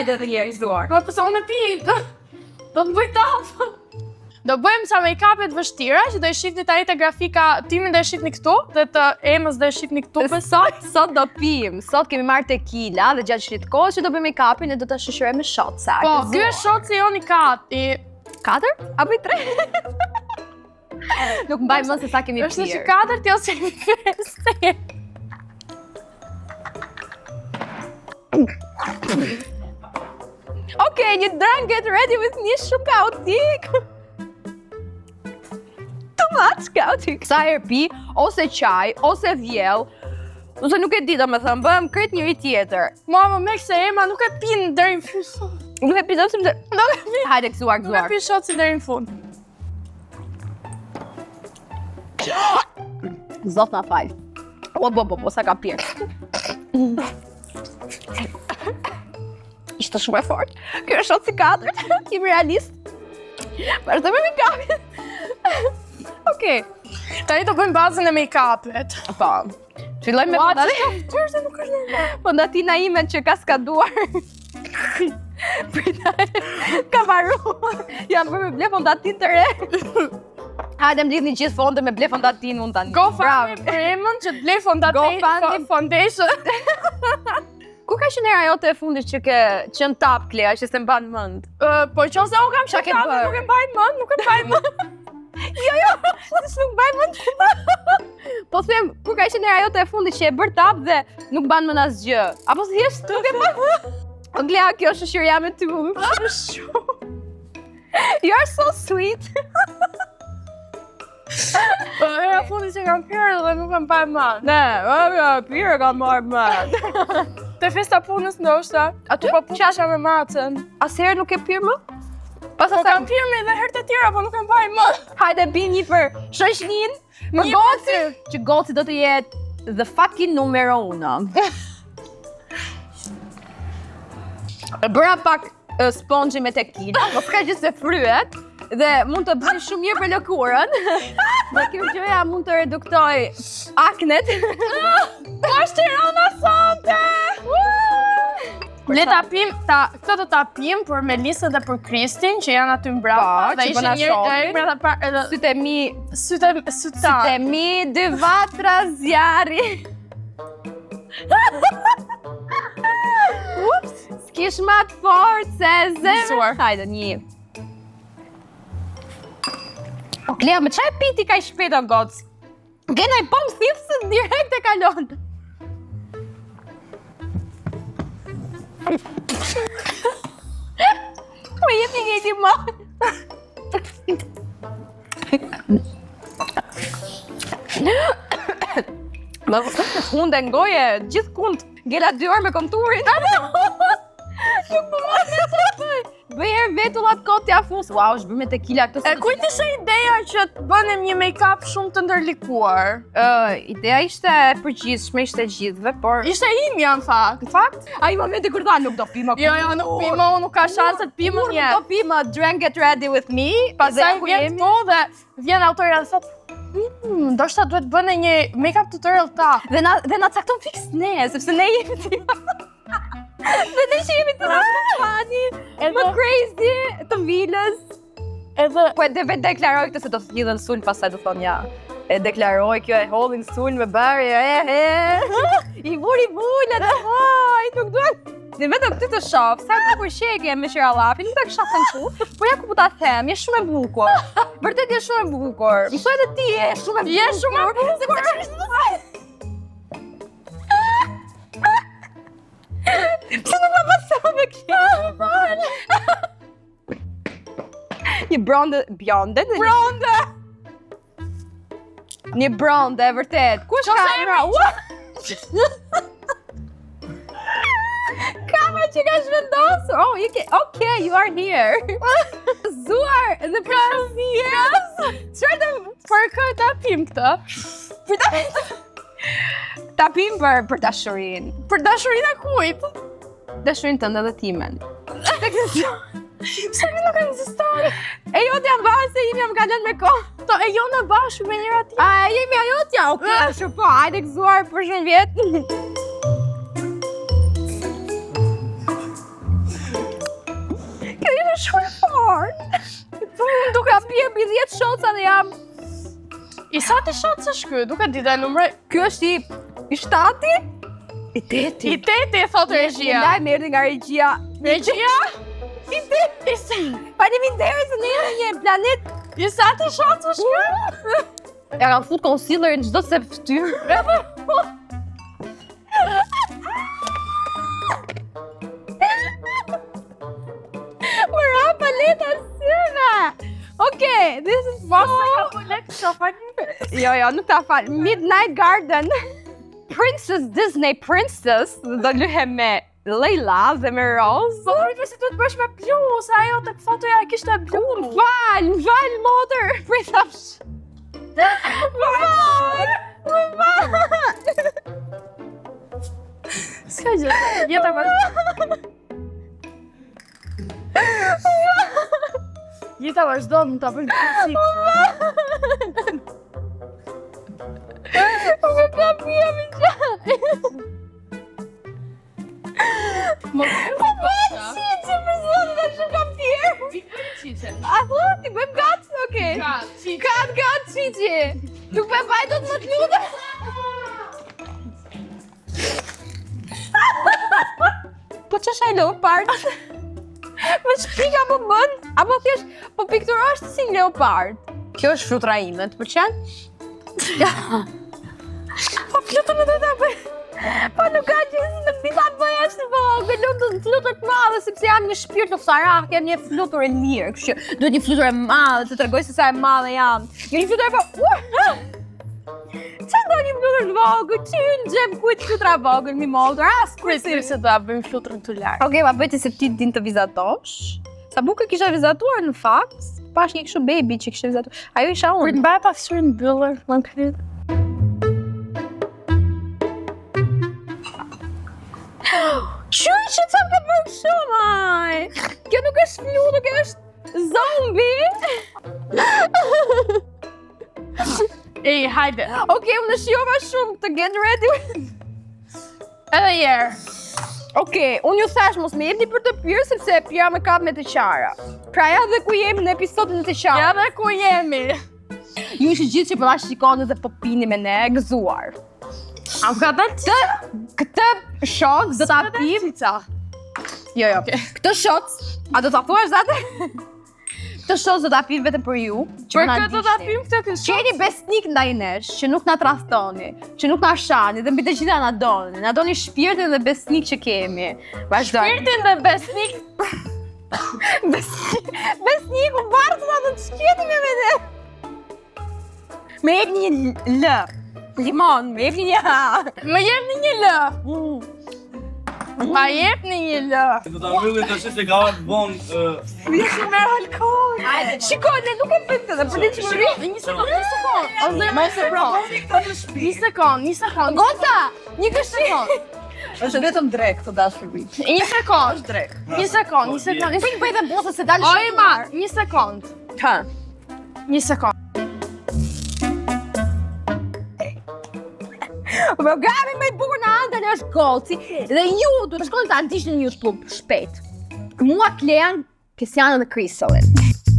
Hajde dhe njeri zuar. Po përsa unë e pi. Do të bëj tafë. Do bëjmë sa make-upet vështira që do e shifni tani te grafika, timin do e shifni këtu dhe të Emës do e shifni këtu. Sot do pim, sot kemi marrë tequila dhe gjatë shit kohës që do bëjmë make-upin e do ta shoqërojmë me shot sa. Po, ky është shotsi joni kati. 4 apo 3? Nuk mbaj mend se sa kemi pirë. Është që 4 ti ose 5. Okej, një drunk get ready with me shumë kaotik. Too much kaotik. Sa herë pi, ose qaj, ose vjell, ose nuk e di domethënë, bëhem krejt njëri tjetër. Mama, me se Ema nuk e pin deri në fund. Nuk e pi dot se hajde gëzuar. Nuk e pi shotsi deri në fund. Zot na fal. O, sa ka pirë. Ishte shumë e fort. Kjo është shotsi 4, jemi realist. Vazhdojmë me make-upin. Okej. Tani do bëjmë bazën e make-upit. Po. Fillojmë me fondatina. Tërse nuk është normal. Fondatina ime që ka skaduar. Ka varuar. Jam bërë me ble fondatin të re. Hajde më lidhni gjithë fonde me ble fondatin unë tani. Go fami për Emën që të blej foundation. Ku ka qenë era jote e fundit që ke qenë tap, Klea, që s'e mban mend? Po qose u kam shaka, nuk e mbaj mend. Jo, s'u mbaj mend. Po them, ku ka qenë era jote e fundit që e bër tap dhe nuk mban mend asgjë? Apo thjesht nuk e mban? O Klea, kjo është shoqëria me ty. You are so sweet. Era fundi që kam pirë dhe nuk e mbaj mend. Ne, pirë kam marrë mend. Te festa punës ndoshta. Aty po qasha me macën. Asherë nuk e pirë më? Po kam pirë me dhe herë të tjera, po nuk e mbaj mend. Hajde bi një për shoqnin, për goci, që goci do të jetë the fucking numero 1. Bëra pak sponxhi me tequila, mos ka gjithë se fryet, dhe mund të bëjë shumë mirë për lëkurën. Dhe kjo gjëja mund të reduktoj aknet. Është Tirana sonte! Le ta pim, këtë do ta pim për Melisën dhe për Kristin që janë aty mbrapa. Që bëna shopping. Sytë mi, 2 vatra zjarri. Ups, s'kish ma të fort se zemë. Hajde, një. O, Klea, me qaj piti ka i shpet o goc? Gena i pom thithësën direkt e kalon. Me jep një gjeti ma. Hunde ngoje, gjithë kund. Gjela 2 orë me konturin. Nuk më me të bëj. Bëjër vetullat kot t'ja fus. Wow, është bërë me tequila këtë. Kujt ishte ideja që të bënim një make-up shumë të ndërlikuar? Ideja ishte përgjithshme, ishte gjithve, por... Ishte imja në fakt. Në fakt? A i momenti kur tha nuk do pima. Jo, nuk pima, unë nuk ka shanse të pima një. Nuk do pima, drink get ready with me. Pastaj vjen këtu dhe vjen autorja dhe thot, ndoshta duhet bëne një make-up tutorial ta. Dhe na cakton fix ne, sepse ne jemi ti. Dhe ne që jemi të fani, më crazy, të vilës. Edhe... Po e vetë deklaroj këtë se do të lidhen sulm, pastaj do thonë ja. E deklaroj kjo e hollin sulm me bërë, I vuri vullet, nuk duhet. Dhe vetëm ty të shoh, sa të kur shekje me qirallapin, nuk ta kisha thënë ku, por ja ku po ta them, je shumë e bukur. Vërtet je shumë e bukur. Mësoj edhe ti, je shumë e bukur. Je shumë e bukur. Pse nuk më pasoj me kjo? Një bronde. Një bronde, vërtet. Kush ka emra? Kamera që ka shvendosur. Oh, okay, you are here. Zuar dhe për Për këtë ta pim këtë. Ta pim për dashurinë. Për dashurinë e kujt? Dashurinë tënde dhe timen. Pse mi nuk ekziston? E jote jam bashkë se imi jam kalon me kohë. To e jo në bashkë me njëra tjetër. A jemi ajo tja, okay, shumë po, hajde gëzuar për shumë vjetë. shoca dhe jam... I sa të shotë së shky, duke di dhe numre... Ky është i 7-ti? I 8-ti. I 8-ti, thotë regjia. Ndaj me erdhi nga regjia. Regjia? I 8-ti. Faleminderit se ne jemi një planet. I sa të shotë së shky? Ja kam fut concealer në çdo se fytyrë. Ura paleta syve. Okay, this is Mos e ka polet shofani. Jo, nuk ta fal. Midnight Garden. Princess Disney Princess. Do luhem me Leila dhe me Rose. Po rritë se duhet bësh me blu, se ajo të fotoja e kishte blu. Val, motor. Pritash. S'ka gjë, jeta vazhdo. Jeta vazhdo, më ta bëjnë kësik. Më ka pia me gjaj. Më Qiqe, për zonë dhe shumë kam tjerë. qiqe. A thot, i bëjmë gatë? Okej. Kat, qiqe. Nuk me baj do të më të lutë. Po që shaj leopard? Me shpika më bënd? Apo thjesht, po pikturosh si leopard? Kjo është frutra ime, të përqen? Po flutën e do të bëj. Po nuk ka që si nuk dita bëj ashtë vogël, nuk do të flutur të madhe, sepse jam një shpirt ushtarak, jam një flutur e lirë, kështu që duhet një flutur e madhe, të tregoj se sa e madhe jam. Një flutur e Qa do një flutur të vogël, që në gjep kujt flutura vogël, mi mollë, Pritri se do a bëjmë fluturën të lartë. Okej, ma bëjti se ti din të vizatosh. Sa bukur kisha vizatuar në fakt, pash një kështu baby që kisha vizatuar. Ajo isha unë. Prit mbaj pasurinë bëllër, më në kryt. Qysh që të ka bërë shumë, aj? Kjo nuk është flutur, kjo është zombi. Ej, hajde. Okej, unë shijova shumë të get ready. Edhe jerë. Okej, unë ju thash mos me jepni për të pirë, sepse pira me kap me të qara. Pra ja dhe ku jemi në episodin e të qara. Ja dhe ku jemi. Ju ishi gjithë që përla shikoni dhe po pini me ne, gëzuar. Am ka dalë Këtë shot do ta pim. Jo. Këtë shot, a do ta thuash zate? Këtë shot do ta pim vetëm për ju. Për këtë do ta pim këtë kënë Që jeni besnik ndaj nesh, që nuk na tradhtoni, që nuk na shani, dhe mbi të gjitha na doni. Na doni shpirtin dhe besnik që kemi. Vazhdojmë. Shpirtin dhe besnik. Besniku bardhë na do të shkjeti me ne. Me jep një lë. Limon, me jep një Më jep një lë. Ma jep një lë. Do ta mbyllim tash se ka ardhur vonë. Vjeshi me alkohol. Shikoj, ne nuk e bëjmë këtë, për ditë që Një sekond. Mos e provoj. Një sekond. Goca, një këshillë. Është vetëm drek të dashuri. Një sekond. Drek. Një sekond. Nuk bëj dhe bosa se dalë Oj, ma, një sekond. Ha. Një sekond. Programi më i bukur në Antën është Goci dhe ju duhet të shkoni ta ndiqni në YouTube shpejt. Mua Klean, Kristiana dhe Kristalin.